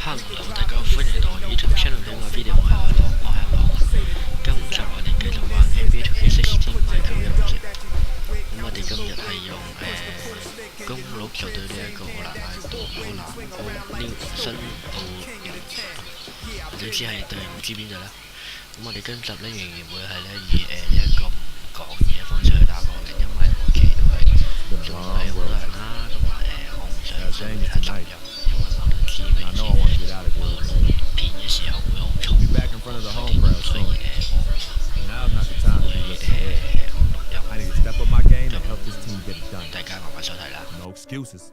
Hello，大家歡迎嚟到呢條 channel 嘅 video，我係阿朗。今集我哋繼續玩 NBA2K16 My 嘅遊戲。咁我哋今日係用公鹿球隊呢一個荷蘭New 新奧，總之係對唔知邊隊啦。咁我哋今集咧仍然會係咧以呢一個唔講嘢嘅方式去打波嘅，因為我期都係仲係好多人啦，同埋我唔想太雜入，因為我都知平時片嘅時候會好嘈，所以我會錄音。大家慢慢收睇啦。No excuses.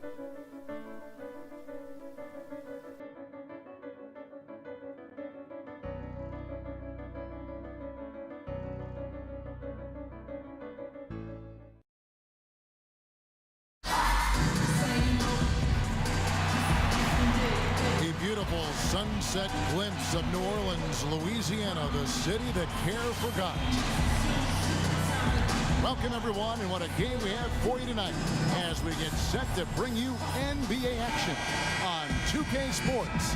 Beautiful sunset glimpse of New Orleans, Louisiana, the city that care forgot. Welcome, everyone, and what a game we have for you tonight as we get set to bring you NBA action on 2K Sports.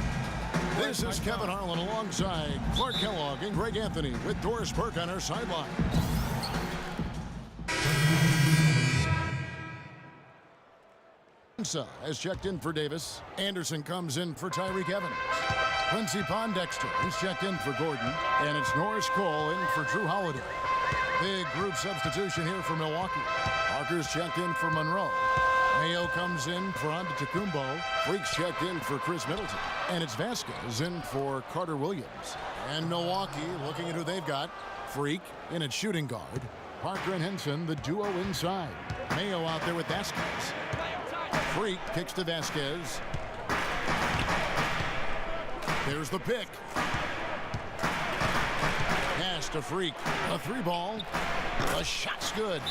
This is Kevin Harlan alongside Clark Kellogg and Greg Anthony with Doris Burke on our sideline. Has checked in for Davis. Anderson comes in for Tyreek Evans. Quincy Pondexter is checked in for Gordon. And it's Norris Cole in for Drew Holiday. Big group substitution here for Milwaukee. Parker's checked in for Monroe. Mayo comes in for Antetokounmpo. Freak's checked in for Chris Middleton. And it's Vasquez in for Carter Williams. And Milwaukee looking at who they've got. Freak in at shooting guard. Parker and Henson, the duo inside. Mayo out there with Vasquez. Freak kicks to Vasquez. There's the pick. Pass to Freak. A three ball. The shot's good.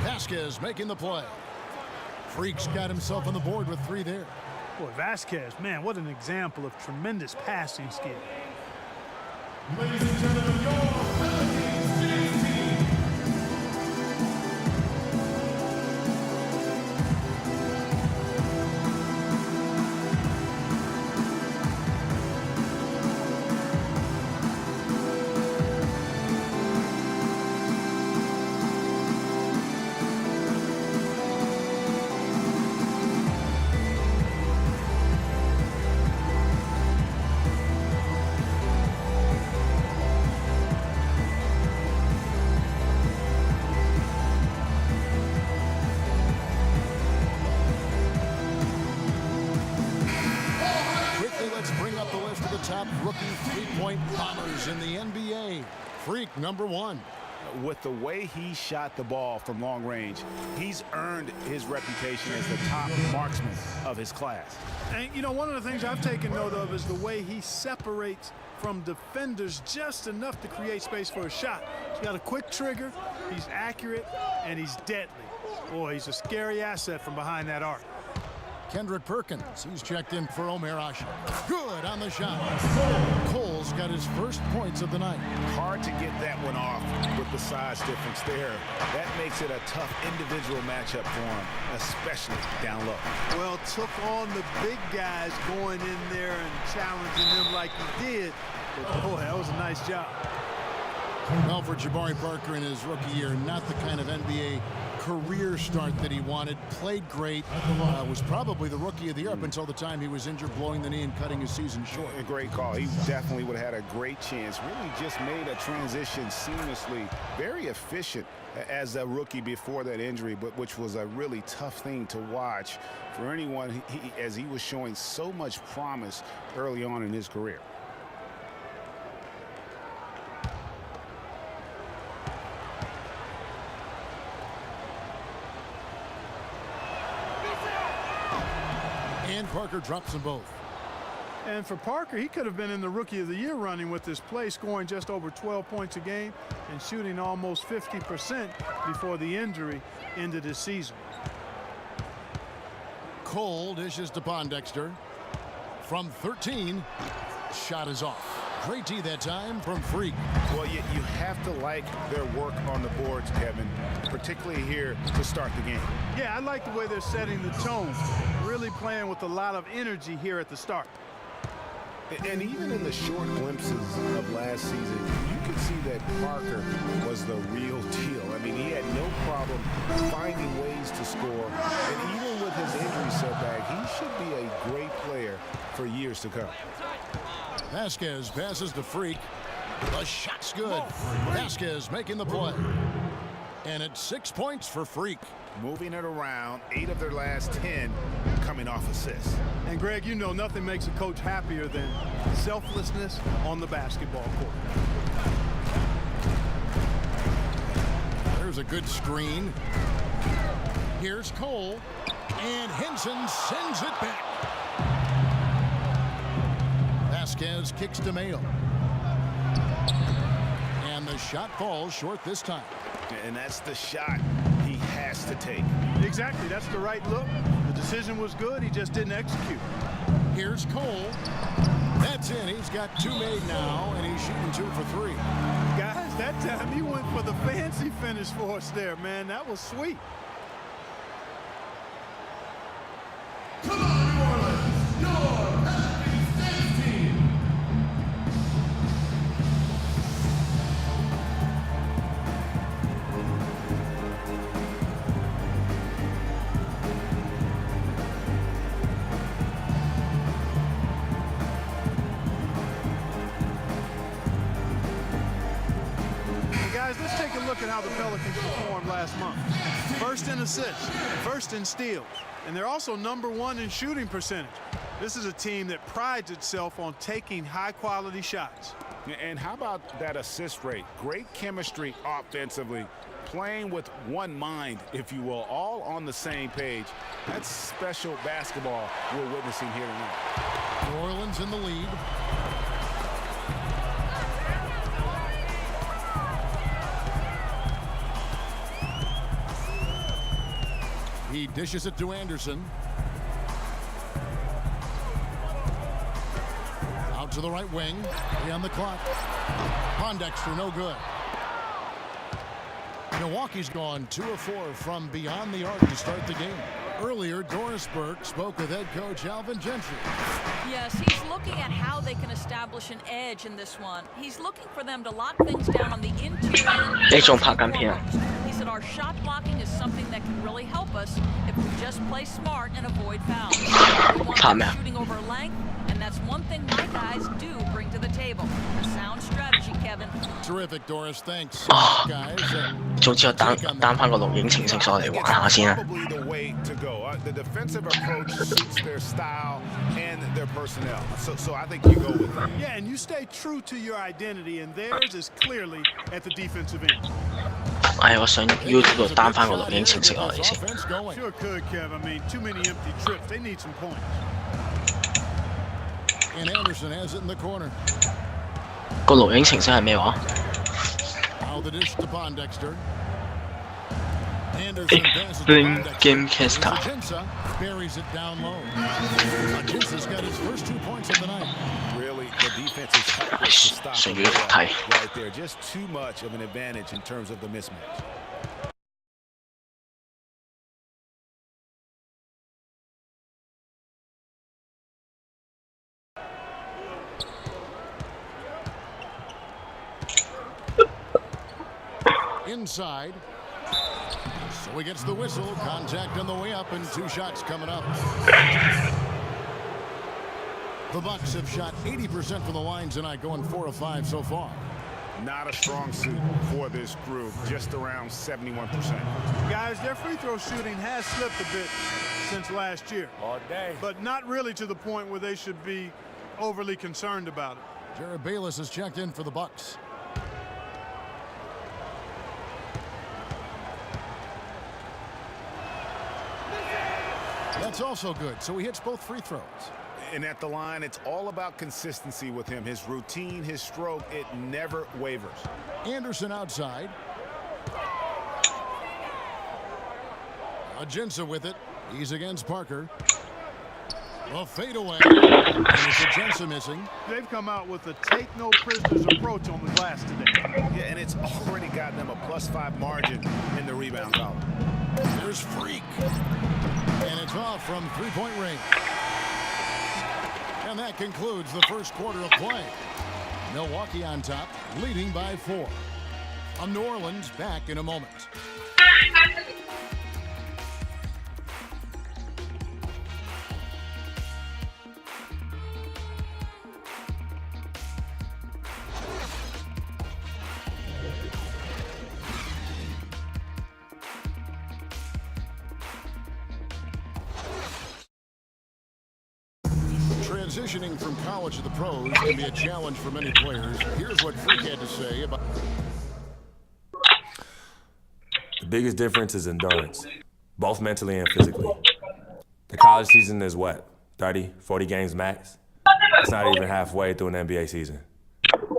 Vasquez making the play. Freak's got himself on the board with three there. Boy, Vasquez, man, what an example of tremendous passing skill. Ladies and gentlemen, your top rookie three-point bombers in the NBA. Freak number one. With the way he shot the ball from long range, he's earned his reputation as the top marksman of his class. And, you know, one of the things I've taken note of is the way he separates from defenders just enough to create space for a shot. He's got a quick trigger, he's accurate, and he's deadly. Boy, he's a scary asset from behind that arc. Kendrick Perkins, he's checked in for Omer Asha. Good on the shot. Cole's got his first points of the night. Hard to get that one off with the size difference there. That makes it a tough individual matchup for him, especially down low. Well, took on the big guys going in there and challenging them like he did. But boy, that was a nice job. Well, for Jabari Parker in his rookie year, not the kind of NBA career start that he wanted. Played great. Was probably the rookie of the year up until the time he was injured, blowing the knee and cutting his season short. A great call. He definitely would have had a great chance. Really just made a transition seamlessly. Very efficient as a rookie before that injury, but which was a really tough thing to watch for anyone as he was showing so much promise early on in his career. And Parker drops them both. And for Parker, he could have been in the Rookie of the Year running with this play, scoring just over 12 points a game and shooting almost 50% before the injury ended his season. Cole dishes to Pondexter. From 13, shot is off. Great tee that time from Freak. Well, you have to like their work on the boards, Kevin, particularly here to start the game. Yeah, I like the way they're setting the tone. Really playing with a lot of energy here at the start. And even in the short glimpses of last season, you could see that Parker was the real deal. I mean, he had no problem finding ways to score. And even with his injury setback, he should be a great player for years to come. Vasquez passes to Freak. The shot's good. Vasquez making the play. And it's 6 points for Freak. Moving it around, 8 of their last 10 coming off assists. And Greg, you know nothing makes a coach happier than selflessness on the basketball court. There's a good screen. Here's Cole. And Henson sends it back. Vasquez kicks to Mayo. And the shot falls short this time. And that's the shot he has to take. Exactly, that's the right look. The decision was good, he just didn't execute. Here's Cole. That's in. He's got 2 made now, and he's shooting 2 for 3. Guys, that time he went for the fancy finish for us there, man. That was sweet. Come on, New Orleans, your Happy State team. Guys, let's take a look at how the Pelicans performed last month. First in assists, first in steals, and they're also #1 in shooting percentage. This is a team that prides itself on taking high-quality shots. And how about that assist rate? Great chemistry offensively, playing with one mind, if you will, all on the same page. That's special basketball we're witnessing here tonight. New Orleans in the lead. He dishes it to Anderson. Out to the right wing. 3 on the clock. Pondexter, no good. Milwaukee's gone 2 of 4 from beyond the arc to start the game. Earlier, Doris Burke spoke with head coach Alvin Gentry. Yes, he's looking at how they can establish an edge in this one. He's looking for them to lock things down on the interior. 呢種拍緊片啊！ He said our shot blocking is something that can really help us if we just play smart and avoid fouls. We want them shooting over length, and that's one thing my guys do bring to the table. A sound strategy, Kevin. Terrific, Doris. Thanks, 啊 guys. 總之我單翻個錄影程式上嚟玩下先啦。 Probably the way to go. The defensive approach suits their style and their personnel. So I think you go with that. Yeah, and you stay true to your identity, and theirs is clearly at the defensive end. 我想 YouTube 度 down 翻個錄影程式落嚟先。 Offense going. Sure could, Kev. I mean, too many empty trips. They need some points. And Anderson has it in the corner. 個錄影程式係咩話？ Now the dish to Pondexter. Anderson passes to Bling Pondexter. Gamecaster. Ajinça buries it down low. Ajinça's got his first 2 points of the night. Really, the defense is helpless to stop Send him you to tie. right there. Just too much of an advantage in terms of the mismatch. Inside. So he gets the whistle. Contact on the way up and 2 shots coming up. The Bucks have shot 80% from the line tonight, going 4 of 5 so far. Not a strong suit for this group, just around 71%. Guys, their free throw shooting has slipped a bit since last year. All day. But not really to the point where they should be overly concerned about it. Jared Bayless has checked in for the Bucks. That's also good. So he hits both free throws. And at the line, it's all about consistency with him. His routine, his stroke, it never wavers. Anderson outside. Ajinça with it. He's against Parker. A fadeaway. And it's Ajinça missing. They've come out with a take no prisoners approach on the glass today. Yeah, and it's already gotten them a +5 margin in the rebound column. There's Freak. And it's off from 3-point range. And that concludes the first quarter of play. Milwaukee on top, leading by 4. New Orleans back in a moment. Transitioning from college to the pros can be a challenge for many players. Here's what Freak had to say about. The biggest difference is endurance, both mentally and physically. The college season is what, 30, 40 games max? It's not even halfway through an NBA season.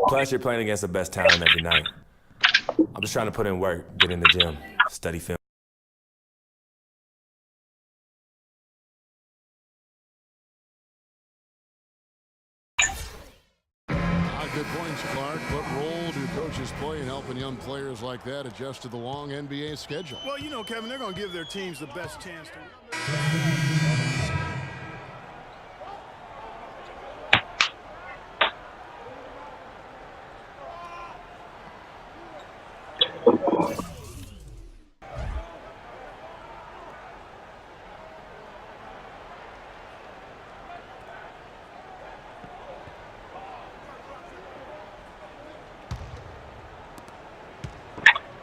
Plus, you're playing against the best talent every night. I'm just trying to put in work, get in the gym, study film. Good points, Clark. What role do coaches play in helping young players like that adjust to the long NBA schedule? Well, you know, Kevin, they're going to give their teams the best chance to.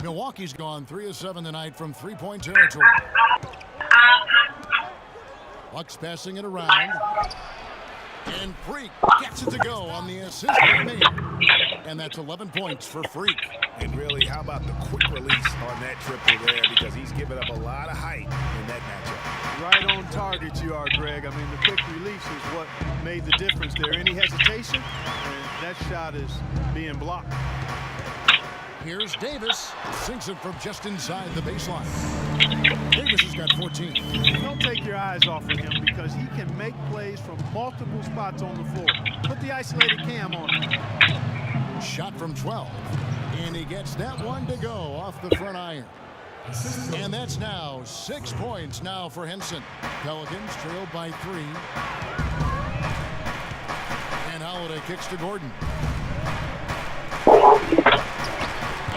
Milwaukee's gone 3 of 7 tonight from three-point territory. Bucks passing it around. And Freak gets it to go on the assist by me. And that's 11 points for Freak. And really, how about the quick release on that triple there? Because he's given up a lot of height in that matchup. Right on target you are, Greg. I mean, the quick release is what made the difference there. Any hesitation, and that shot is being blocked. Here's Davis. Sinks it from just inside the baseline. Davis has got 14. Don't take your eyes off of him because he can make plays from multiple spots on the floor. Put the isolated cam on him. Shot from 12. And he gets that one to go off the front iron. And that's now 6 points now for Henson. Pelicans trailed by 3. And Holiday kicks to Gordon.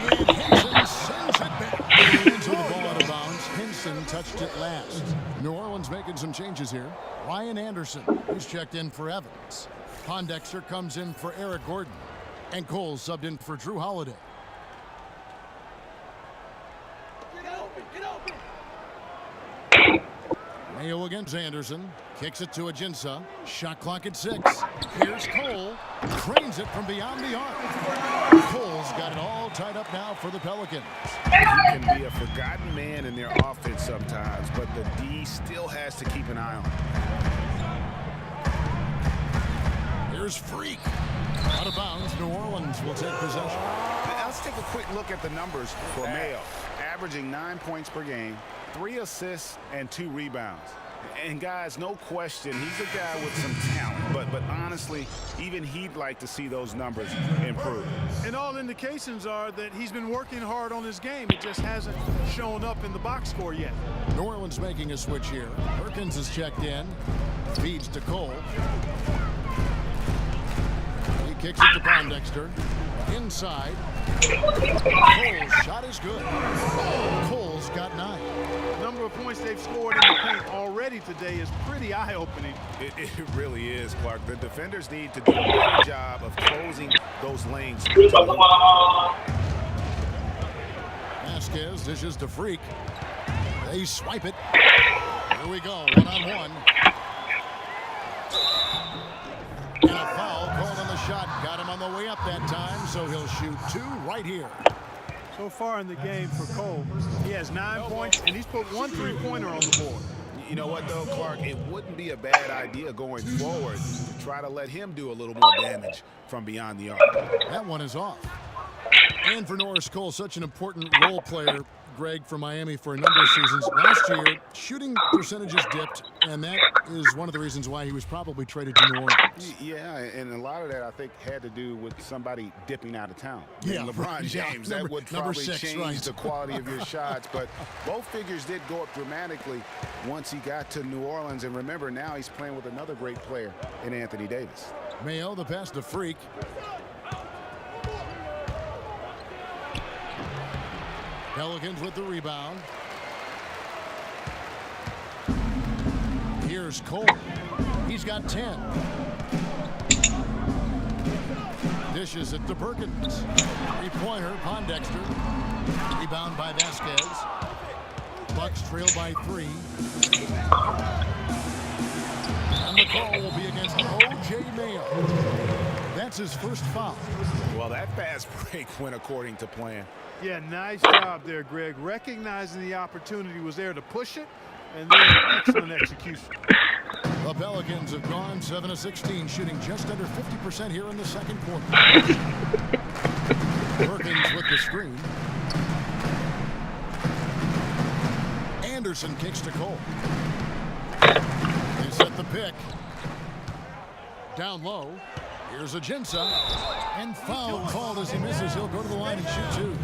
And Henson sends it back. Until the ball out of bounds. Henson touched it last. New Orleans making some changes here. Ryan Anderson, who's checked in for Evans. Pondexter comes in for Eric Gordon. And Cole subbed in for Drew Holiday. Mayo against Anderson. Kicks it to Ajinça. Shot clock at 6. Here's Cole. Cranes it from beyond the arc. Cole's got it all tied up now for the Pelicans. He can be a forgotten man in their offense sometimes, but the D still has to keep an eye on him. Here's Freak. Out of bounds, New Orleans will take possession. Let's take a quick look at the numbers for Mayo. Averaging 9 points per game, 3 assists, and 2 rebounds. And guys, no question, he's a guy with some talent. But honestly, even he'd like to see those numbers improve. And all indications are that he's been working hard on his game. It just hasn't shown up in the box score yet. New Orleans making a switch here. Perkins is checked in. Feeds to Cole. He kicks it to Pondexter. Inside. Cole's shot is good. Cole's got 9. The number of points they've scored in the paint already today is pretty eye-opening. It really is, Clark. The defenders need to do a better job of closing those lanes. Vasquez dishes to Freak. They swipe it. Here we go, one-on-one. And a foul called on the shot. Got him on the way up that time, so he'll shoot 2 right here. So far in the game for Cole, he has 9 points, and he's put 1 3-pointer on the board. You know what, though, Clark? It wouldn't be a bad idea going forward to try to let him do a little more damage from beyond the arc. That one is off. And for Norris Cole, such an important role player, Greg, for Miami for a number of seasons. Last year, shooting percentages dipped, and that is one of the reasons why he was probably traded to New Orleans. Yeah, and a lot of that, I think, had to do with somebody dipping out of town. Yeah, LeBron James, yeah, that would probably change right. the quality of your shots. But both figures did go up dramatically once he got to New Orleans. And remember, now he's playing with another great player in Anthony Davis. Mayo, the pass to Freak. Pelicans with the rebound. Here's Cole. He's got 10. Dishes it to Perkins. Three-pointer, Pondexter. Rebound by Vasquez. Bucks trail by 3. And the call will be against O.J. Mayo. That's his first foul. Well, that fast break went according to plan. Yeah, nice job there, Greg. Recognizing the opportunity was there to push it, and then excellent execution. The Pelicans have gone 7 of 16, shooting just under 50% here in the second quarter. Perkins with the screen. Anderson kicks to Cole. They set the pick. Down low. Here's Ajinça. And foul called as he misses. He'll go to the line and shoot 2.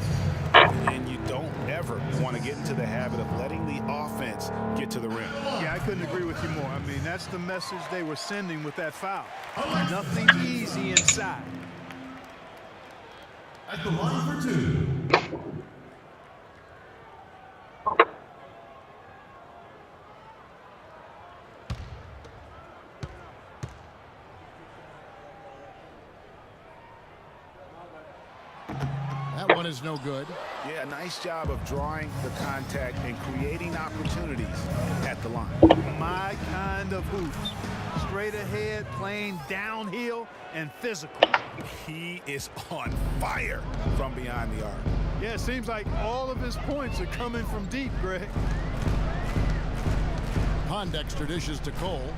And you don't ever want to get into the habit of letting the offense get to the rim. Yeah, I couldn't agree with you more. I mean, that's the message they were sending with that foul. Nothing easy inside. At the line for 2. That one is no good. Yeah, nice job of drawing the contact and creating opportunities at the line. My kind of hoop. Straight ahead, playing downhill, and physical. He is on fire from behind the arc. Yeah, it seems like all of his points are coming from deep, Greg. Pondexter dishes to Cole.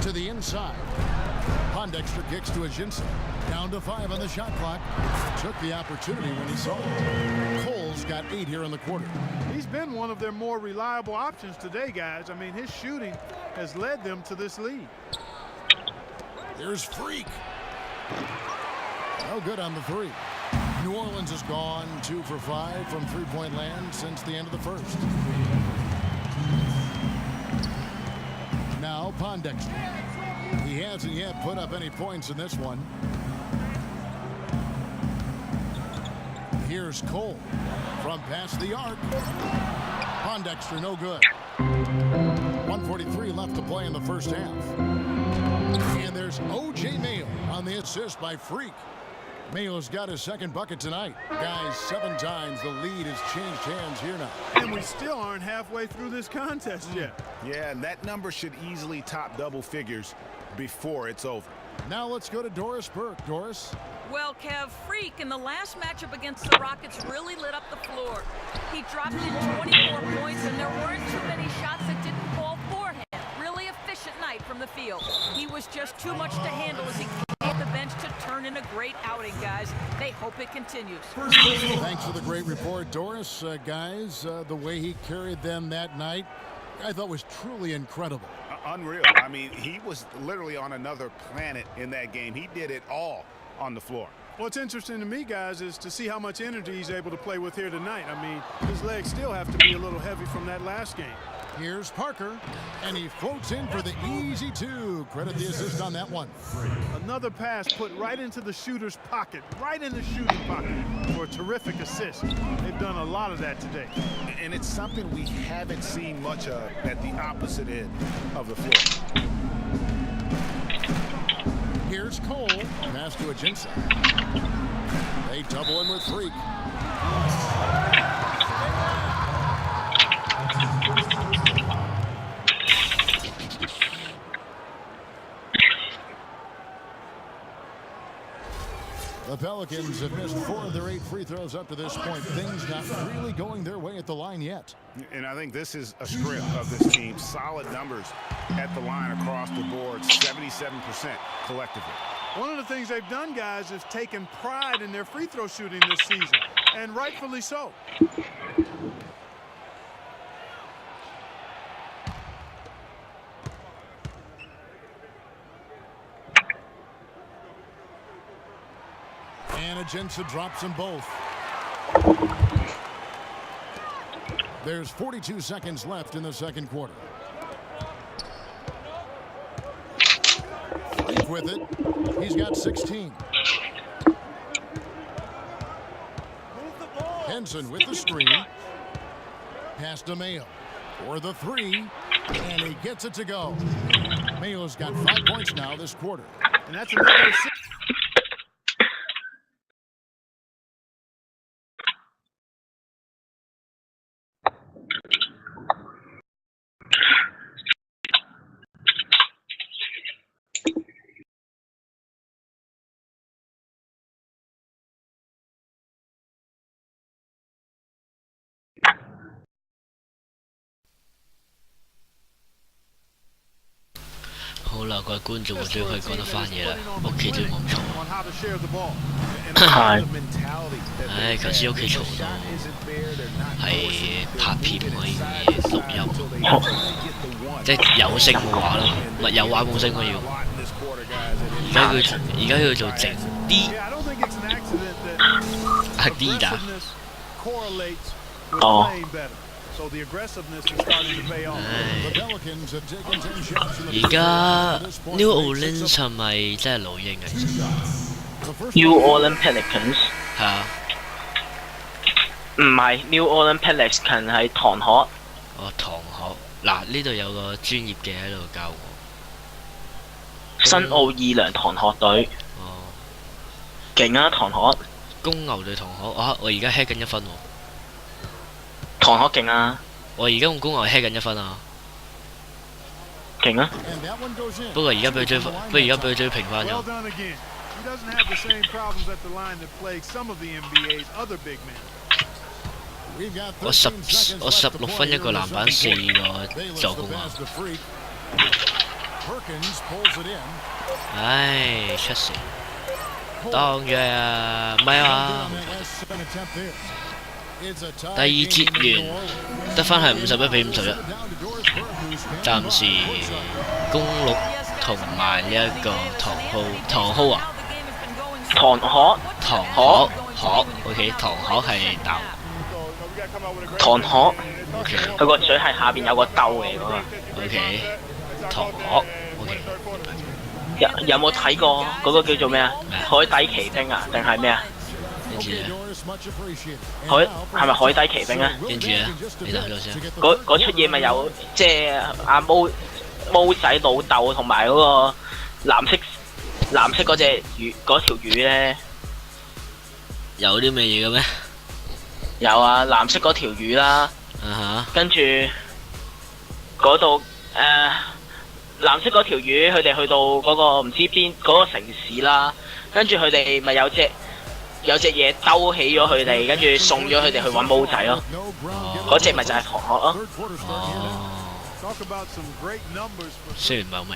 To the inside. Pondexter kicks to Ajinça. Down to 5 on the shot clock. Took the opportunity when he saw it. Cole's got 8 here in the quarter. He's been one of their more reliable options today, guys. I mean, his shooting has led them to this lead. Here's Freak. No good on the 3. New Orleans has gone 2 for 5 from three-point land since the end of the first. Now Pondexter. He hasn't yet put up any points in this one. Here's Cole from past the arc. Pondexter no good. 1:43 left to play in the first half. And there's O.J. Mayo on the assist by Freak. Mayo's got his second bucket tonight. Guys, 7 times the lead has changed hands here now. And we still aren't halfway through this contest yet. Yeah, and that number should easily top double figures before it's over. Now let's go to Doris Burke. Doris? Well, Kev, Freak in the last matchup against the Rockets really lit up the floor. He dropped in 24 points, and there weren't too many shots that didn't fall for him. Really efficient night from the field. He was just too much to handle as he came off the bench to turn in a great outing, guys. They hope it continues. Thanks for the great report, Doris. Guys, the way he carried them that night, I thought was truly incredible. Unreal. I mean, he was literally on another planet in that game. He did it all on the floor. What's interesting to me, guys, is to see how much energy he's able to play with here tonight. I mean, his legs still have to be a little heavy from that last game. Here's Parker, and he floats in for the easy 2. Credit the assist on that one. Another pass put right into the shooter's pocket, right in the shooting pocket for a terrific assist. They've done a lot of that today. And it's something we haven't seen much of at the opposite end of the floor. Here's Cole, pass to Ajinça. They double in with Freak. The Pelicans have missed 4 of their 8 free throws up to this point. Things not really going their way at the line yet. And I think this is a script of this team. Solid numbers at the line across the board, 77% collectively. One of the things they've done, guys, is taken pride in their free throw shooting this season, and rightfully so. And Agenza drops them both. There's 42 seconds left in the second quarter. Fleet with it. He's got 16. Henson with the screen. Pass to Mayo for the three. And he gets it to go. Mayo's got 5 points now this quarter. And that's another assist.好啦，各位觀眾，我終於可以講得翻嘢啦，屋企都冇嘈。係。唉，頭先屋企嘈到係拍片可以錄音，即係有聲冇話咯，咪有話冇聲我要。而家佢做靜啲，係啲㗎。哦。而家 New Orleans 係咪真係老鷹啊？New Orleans Pelicans 係啊，唔係 New Orleans Pelicans 係唐學。哦，唐學嗱呢度有個專業嘅喺度教我。新奧爾良唐學隊。哦，勁啊唐學！公牛對唐學，啊我而家 head 緊1分喎。唐學勁啊！我而家用公牛 head 緊1分啊！勁啊！不過而家俾佢追，不過而家俾佢追平翻咗。我16分1個籃板4個助攻啊！唉，出線，當嘅啊，唔係啊！第二節完，得翻係51-51，暫時公鹿同埋呢一個唐浩啊，唐學，OK， 唐學係鬥，唐學 ，OK， 佢個嘴係下邊有個竇嚟㗎嘛 ，OK， 唐學 ，OK， 有冇睇過嗰個叫做咩啊？海底奇兵啊，定係咩啊？跟住咧，係咪海底奇兵啊？跟住咧，你睇到先。嗰出嘢咪有即係阿毛仔老豆同埋嗰個藍色嗰隻魚嗰條魚咧，有啲咩嘢嘅咩？有啊，藍色嗰條魚啦，跟住嗰度藍色嗰條魚，佢哋去到嗰個唔知邊嗰個城市啦，跟住佢哋咪有隻嘢兜起咗佢哋，跟住送咗佢哋去揾毛仔咯。嗰隻咪就係唐學咯。雖然唔係好明。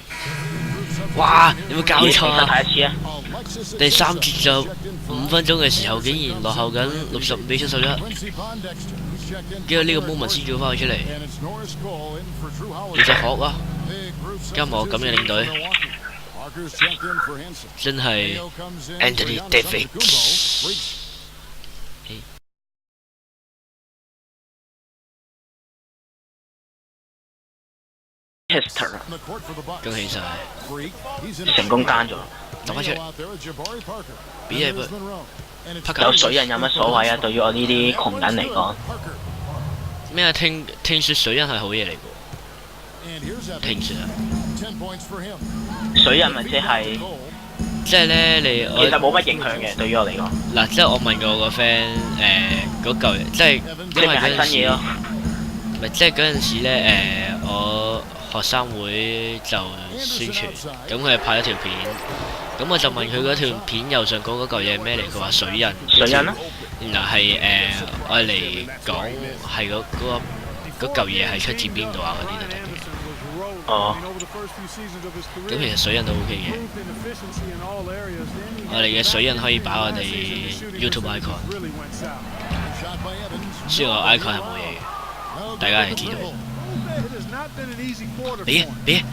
哇！有冇搞錯啊？睇一次啊！第3節就5分鐘嘅時候，竟然落後緊65-71，跟住呢個 moment 先叫翻佢出嚟。你就學啊！今日我咁嘅領隊。真係 Anthony Davis。恭喜晒，成功單咗，揼翻出嚟，俾嘢佢。有水印有乜所謂啊？對於我呢啲窮人嚟講，咩啊？聽說水印係好嘢嚟㗎，聽說啊。水印咪即係咧，你其實冇乜影響嘅，對於我嚟講。嗱，即係我問過我個 friend， 嗰嚿即係因為嗰陣時，咪即係嗰陣時咧，我學生會就宣傳，咁佢拍咗條片，咁我就問佢嗰條片右上角嗰嚿嘢咩嚟？佢話水印。水印啊？然後係愛嚟講係嗰嚿嘢係出自邊度啊？嗰啲都得。哦，咁其實水印都 OK 嘅。我哋嘅水印可以擺我哋 YouTube icon， 雖然我 icon 係冇嘢嘅，大家係知道。俾，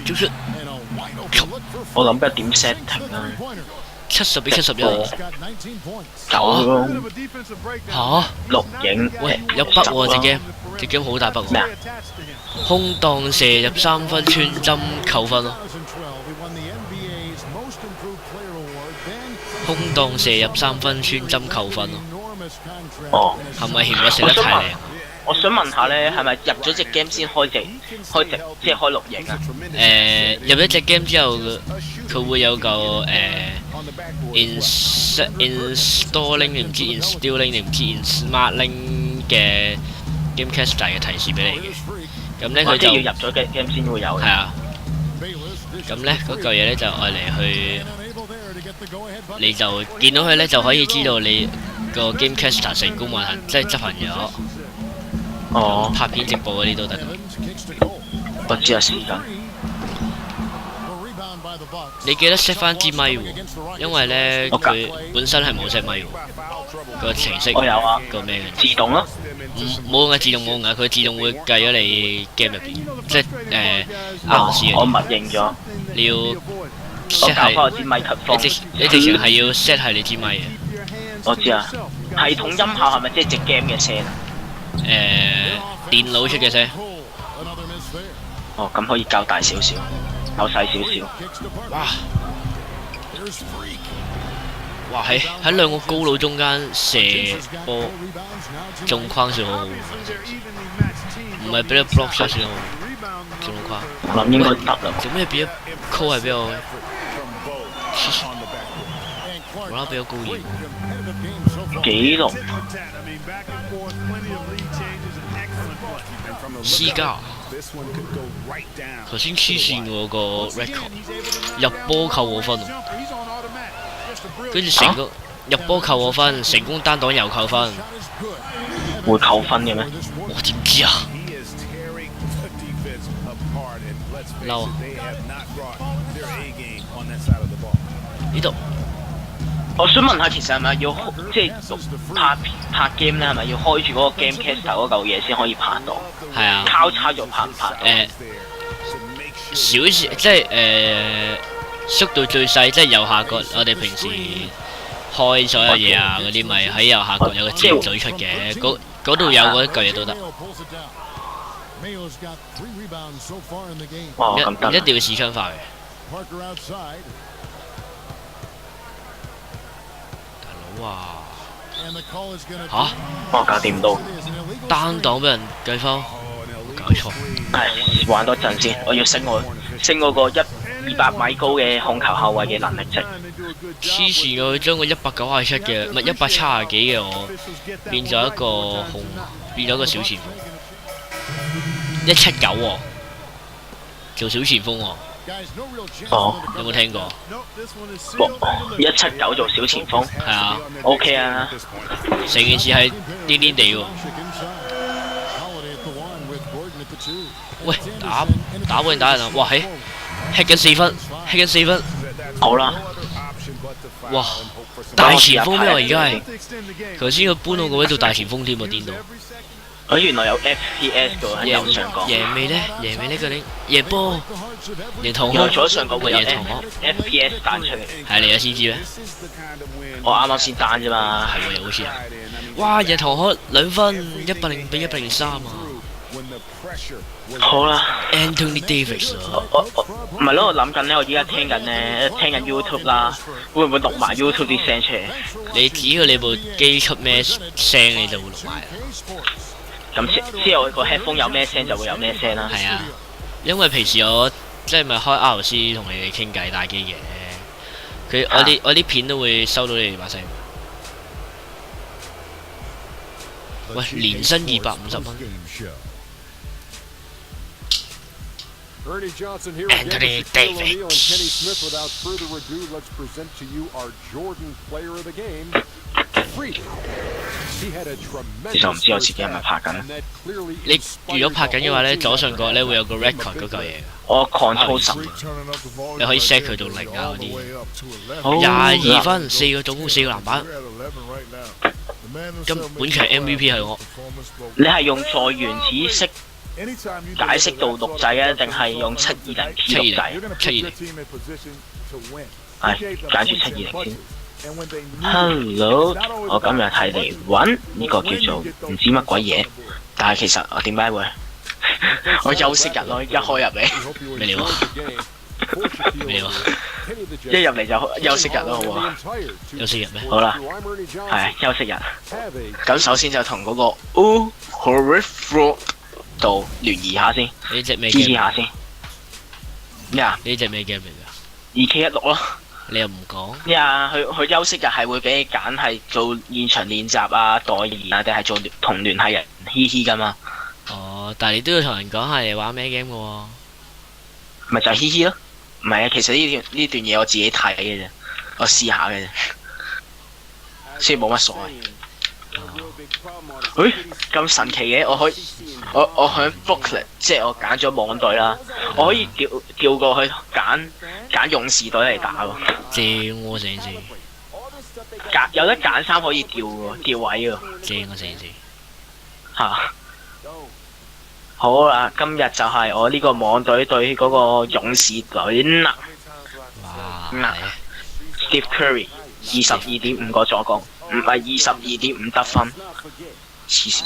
做出，我諗緊點 setting 啊70-71，走咯嚇錄影喂有筆喎隻 game 好大筆喎，咩啊？空檔射入3分穿針扣分咯，空檔射入3分穿針扣分咯，哦，係咪嫌我射得太靚？我想問下咧，係咪入咗隻 game 先開直即係開錄影啊？入咗隻 game 之後，佢會有嚿installing 你唔知 installing 你唔知 insmartling 嘅 Gamecaster 嘅提示俾你嘅。咁咧佢就要入咗嘅 game 先會有。係啊。咁咧嗰嚿嘢咧就愛嚟去，你就見到佢咧就可以知道你個 Gamecaster 成功運行，即係執行咗。哦，拍片直播嗰啲都得。我知啊，時間。你記得 set 翻支咪喎，因為咧佢本身係冇 set 咪喎，個程式。我有啊。個咩嘅？自動咯。冇用嘅，自動冇用嘅，佢自動會計咗你 game 入邊，即係RC 我默認咗。你要 set 係。你直情係要 set 係你支咪嘅。我知啊。系統音效係咪即係隻 game 嘅聲啊？電腦出嘅聲。哦，咁可以較大少少，較細少少。哇！喺兩個高佬中間射波中框算好好，唔係俾你 block shot 算好，中框。我諗應該得啦。做咩俾咗 call 係俾我？無啦啦俾咗高爾。紀錄。私家。頭先黐線喎個 record， 入波扣我分，跟住成個入波扣我分，成功單擋又扣分。會扣分嘅咩？我點知啊？嬲啊！呢度。我想問下，其實係咪要即係拍 game 咧？係咪要開住嗰個 Gamecaster 嗰嚿嘢先可以拍到？係啊。交叉咗拍唔拍？少少即係縮到最細，即係右下角。我哋平時開所有嘢啊嗰啲，咪喺右下角有個箭嘴出嘅，嗰度有嗰一嚿嘢都得。哇，咁得。一定要視槍化嘅。哇！嚇！我搞掂唔到，單檔俾人計分，搞錯。唉，玩多陣先，我要升嗰個200米高嘅控球後衞嘅能力值。黐線嘅，佢將個197嘅，唔係170幾嘅我變咗一個變咗一個小前鋒，179喎，做小前鋒喎。哦，有冇聽過？179做小前鋒，係啊 ，OK 啊。成件事係癲癲地喎。喂，打波定打人啊！哇，嘿，吃緊4分，好啦。哇，大前鋒咩？我而家係頭先佢搬到個位做大前鋒添喎，癲到。原來有 FPS 嘅喺右上角。贏未呢？嗰啲贏波，贏同學。左上角會有 FPS 彈出嚟。係你有先知咩？我啱啱先彈啫嘛。係喎，又好似啊！哇，贏同學2分，100比103啊！好啦 ，Anthony Davis 啊！唔係咯，我諗緊咧，我依家聽緊 YouTube 啦，會唔會錄埋 YouTube 啲聲出嚟？你只要你部機出咩聲，你就會錄埋。咁之後個 headphone 有咩聲就會有咩聲啦。係啊，因為平時我即係咪開 RC 同你哋傾偈打機嘅，我啲片都會收到你哋把聲。喂，年薪250蚊。Anthony Davis. And Kenny Smith, without further ado, let's present to you our Jordan player of the game, Freak. 其實我唔知我自己係咪拍緊。你如果拍緊嘅話咧，左上角咧會有個 record 嗰嚿嘢。我 control 10，你可以 set 佢到0啊嗰啲。好22分，4個助攻，4個籃板。咁本場 MVP 係我。你係用在原子式解釋到錄製啊，定係用720 P 錄製？720。係揀住720先。Hello， 我今日係嚟揾呢個叫做唔知乜鬼嘢，但係其實我點解會我休息日咯，一開入嚟咩料啊？咩料啊？一入嚟就休息日咯，好唔好？休息日咩？好啦，係休息日。咁首先就同嗰個 Horrific 度聯誼下先，呢隻咩 game？ 下先。咩啊？呢隻咩 game 嚟㗎？2K16咯。你又唔講？佢休息日係會俾你揀係做現場練習啊、代言啊，定係做同聯繫人嘻嘻㗎嘛？哦，但係你都要同人講下你玩咩 game 嘅喎？咪就係嘻嘻咯。唔係啊，其實呢段嘢我自己睇嘅啫，我試下嘅啫，所以冇乜所謂。咁神奇嘅，我響 booklet， 即係我揀咗網隊啦，我可以調過去揀勇士隊嚟打喎。正喎成件事。有得揀衫可以調喎，調位喎。正喎成件事。嚇！好啦，今日就係我呢個網隊對嗰個勇士隊啦。哇！Steve Curry 22.5個助攻，唔係22.5得分。黐線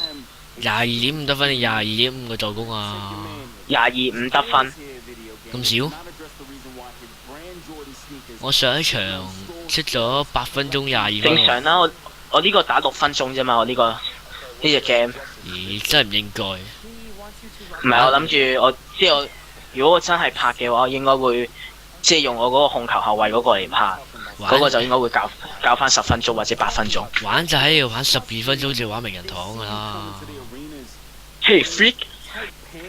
！22.5得分定22.5個助攻啊？22.5得分。咁少？我上一場出咗8分鐘22分。正常啦，我呢個打6分鐘啫嘛，我呢隻 game。咦，真係唔應該。唔係，我諗住我如果我真係拍嘅話，我應該會即係用我嗰個控球後衞嗰個嚟拍，嗰個就應該會教翻10分鐘或者8分鐘。玩就喺度玩12分鐘就玩名人堂㗎啦。Hey Freak，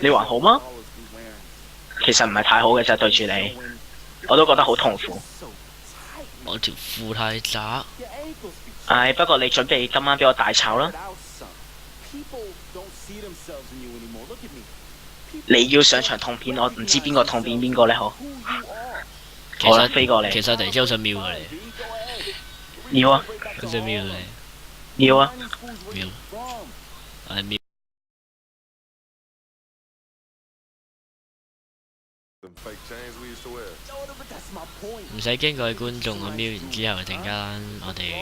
你還好嗎？其實唔係太好嘅啫，對住你，我都覺得好痛苦。我條褲太窄。唉，不過你準備今晚俾我大炒啦。你要上場痛片，我唔知邊個痛片邊個咧，好。好啦，飛過嚟。其實突然之間好想瞄過你。要啊。好想瞄你。要啊。瞄。係瞄。唔使驚各位觀眾，我瞄完之後陣間我哋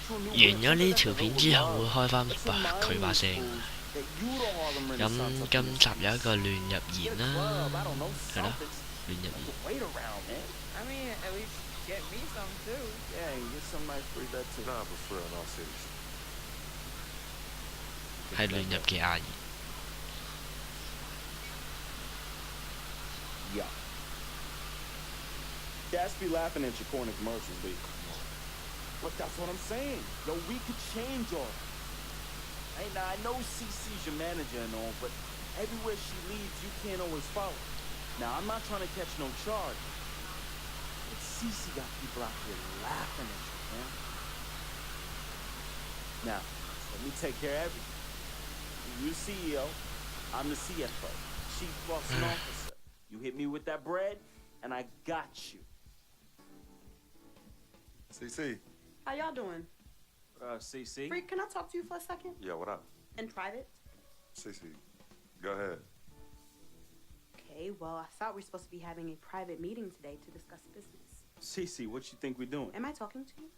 完咗呢條片之後會開翻佢把聲。咁今集有一個亂入言啦，係咯，亂入言。係亂入嘅阿姨。Cats be laughing at your corner commercials, B. But that's what I'm saying. Yo, we could change all that. Hey, now I know CC's your manager and all, but everywhere she leads, you can't always follow. Now, I'm not trying to catch no charge, but CC got people out here laughing at you, man. Now, let me take care of everything. You're the CEO, I'm the CFO, Chief Bossing Officer. You hit me with that bread, and I got you. CC. How y'all doing? CC? Freak, can I talk to you for a second? Yeah, what up? In private? CC, go ahead. Okay, well, I thought we were supposed to be having a private meeting today to discuss business. CC, what you think we're doing? Am I talking to you?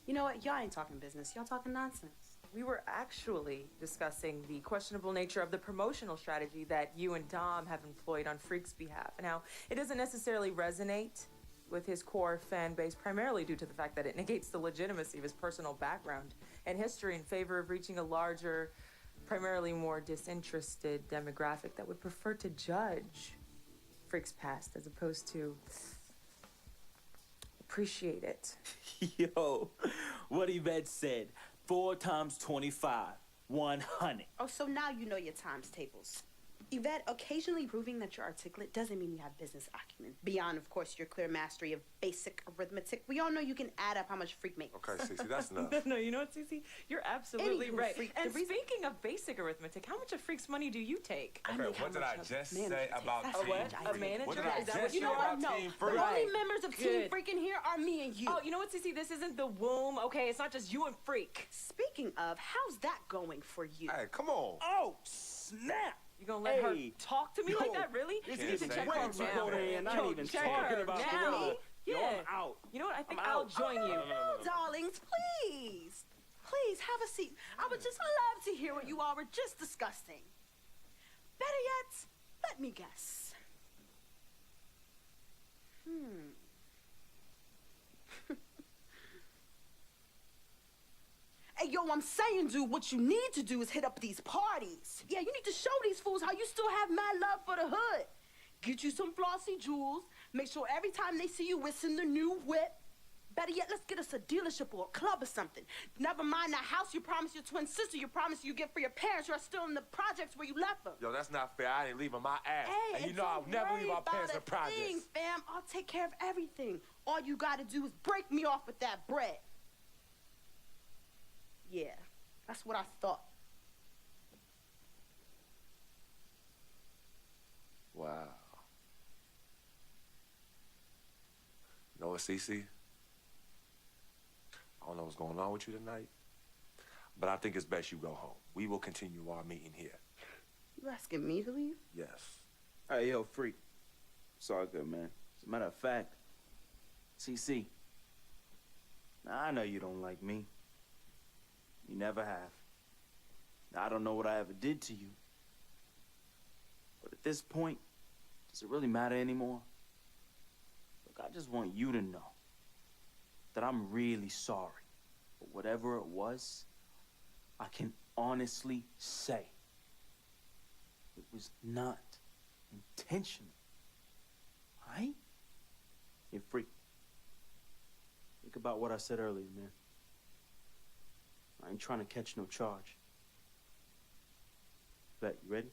You know what? Y'all ain't talking business. Y'all talking nonsense. We were actually discussing the questionable nature of the promotional strategy that you and Dom have employed on Freak's behalf. Now, it doesn't necessarily resonate with his core fan base, primarily due to the fact that it negates the legitimacy of his personal background and history in favor of reaching a larger, primarily more disinterested demographic that would prefer to judge Freak's past as opposed to appreciate it. Yo, what Yvette said, 4 times 25, 100. Oh, so now you know your times tables. Yvette, occasionally proving that you're articulate doesn't mean you have business acumen. Beyond, of course, your clear mastery of basic arithmetic. We all know you can add up how much Freak makes. Okay, Cece, that's enough. No, you know what, Cece? You're absolutely Anywho, right. Freak, And speaking of basic arithmetic, how much of Freak's money do you take? Okay, what did I just say about That's Team what A manager? What did I Is that just what say you know? about No, Team the Freak? only members of Team Good. Freak in here are me and you. Oh, you know what, Cece? This isn't the womb, okay? It's not just you and Freak. Speaking of, how's that going for you? Hey, come on. Oh, snap! You gonna let her Hey. talk to me like that, really? This You need to is check way her too now. cold in here, and I Yo, ain't even check talking her about the now. weather. Yeah. Yo, I'm out. You know what? I think I'm I'll out. join you. Oh, darlings, please. Please, have a seat. I would just love to hear what you all were just discussing. Better yet, let me guess. Hey, yo, I'm saying, dude, what you need to do is hit up these parties. Yeah, you need to show these fools how you still have mad love for the hood. Get you some flossy jewels. Make sure every time they see you whistling the new whip. Better yet, let's get us a dealership or a club or something. Never mind that house you promised your twin sister you promised you get for your parents who are still in the projects where you left them. Yo, that's not fair. I ain't leaving my ass. Hey, and you and know I'll don't never worry leave our about parents a in projects. thing, fam. I'll take care of everything. All you gotta do is break me off with that bread. Yeah, that's what I thought. Wow. You know what, Cece? I don't know what's going on with you tonight, but I think it's best you go home. We will continue our meeting here. You asking me to leave? Yes. Hey, yo, Freak. It's all good, man. As a matter of fact, CC, now I know you don't like me. You never have. Now, I don't know what I ever did to you. But at this point, does it really matter anymore? Look, I just want you to know that I'm really sorry. But whatever it was, I can honestly say it was not intentional. Right? Hey, Freak. Think about what I said earlier, man. I ain't trying to catch no charge. Bet, you ready?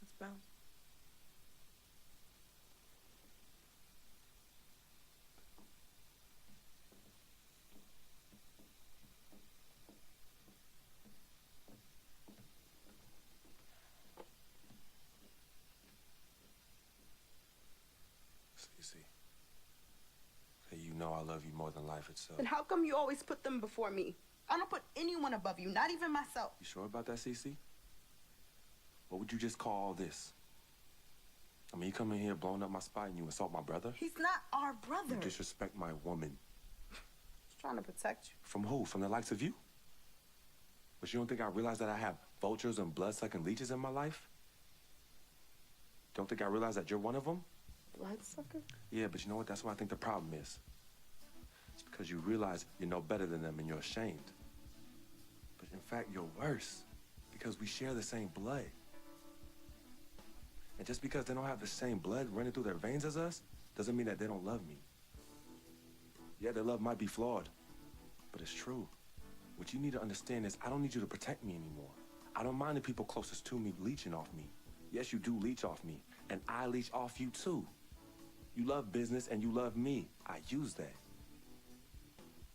Let's bounce. Cece. Hey, you know I love you more than life itself. Then how come you always put them before me? I don't put anyone above you, not even myself. You sure about that, Cece? What would you just call all this? I mean, you come in here blowing up my spot and you insult my brother? He's not our brother. You disrespect my woman. He's trying to protect you. From who? From the likes of you? But you don't think I realize that I have vultures and blood-sucking leeches in my life? Don't think I realize that you're one of them? Bloodsucker? Yeah, but you know what? That's what I think the problem is. It's because you realize you're no better than them and you're ashamed. But in fact, you're worse because we share the same blood. And just because they don't have the same blood running through their veins as us, doesn't mean that they don't love me. Yeah, their love might be flawed, but it's true. What you need to understand is I don't need you to protect me anymore. I don't mind the people closest to me leeching off me. Yes, you do leech off me, and I leech off you too. You love business and you love me. I use that.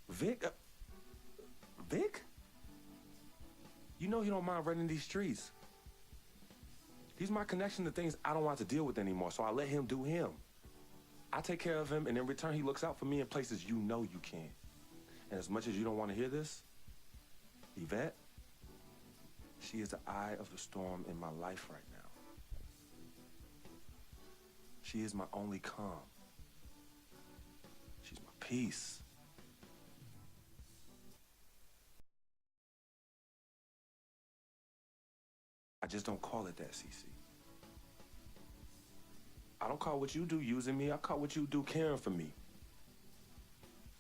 Vic? Vic? You know he don't mind running these streets. He's my connection to things I don't want to deal with anymore, so I let him do him. I take care of him, and in return, he looks out for me in places you know you can. And as much as you don't want to hear this, Yvette, she is the eye of the storm in my life right now. She is my only calm. She's my peace. I just don't call it that, Cece. I don't call what you do using me. I call what you do caring for me.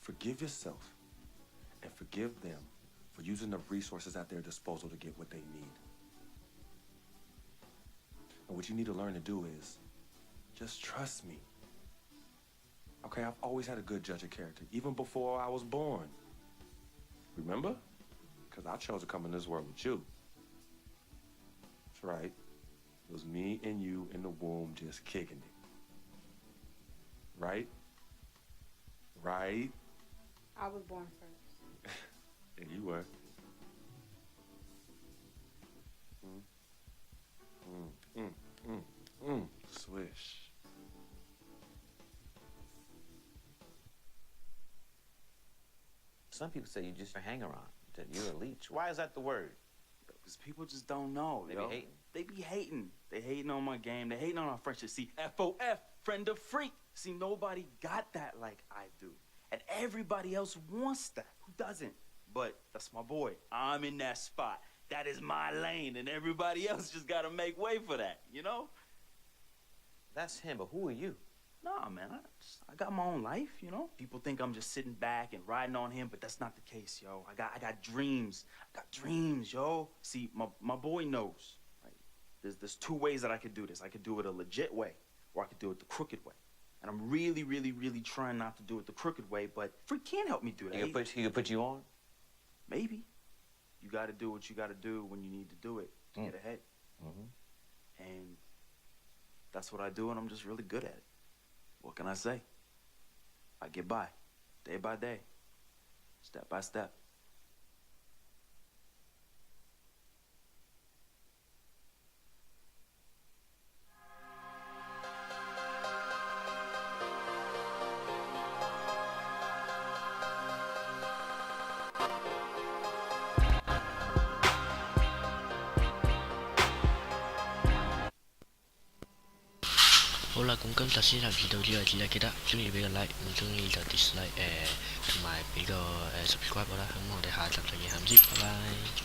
Forgive yourself and forgive them for using the resources at their disposal to get what they need. And what you need to learn to do is just trust me. Okay, I've always had a good judge of character, even before I was born. Remember? Because I chose to come in this world with you. That's right. It was me and you in the womb just kicking it. Right? Right? I was born first. And you were. Swish. Some people say you're just a hanger-on, that you're a leech. Why is that the word? Because people just don't know. They be hating. They be hating. They hating on my game. They hating on our friendship. See, FOF, friend of freak. See, nobody got that like I do. And everybody else wants that. Who doesn't? But that's my boy. I'm in that spot. That is my lane, and everybody else just gotta make way for that, you know? That's him, but who are you? Nah, man, I got my own life, you know? People think I'm just sitting back and riding on him, but that's not the case, yo. I got dreams. I got dreams, yo. See, my boy knows. Right? There's two ways that I could do this. I could do it a legit way, or I could do it the crooked way. And I'm really, really, really trying not to do it the crooked way, but Freak can't help me do that. He could put you on? Maybe. You gotta do what you gotta do when you need to do it to get ahead. And that's what I do, and I'm just really good at it. What can I say? I get by, day by day, step by step.好啦，咁今集先暫時到此為止啦，記得中意俾個 like，唔中意就 dislike，同埋俾個subscribe 啦，咁我哋下集再見，下唔知，拜拜。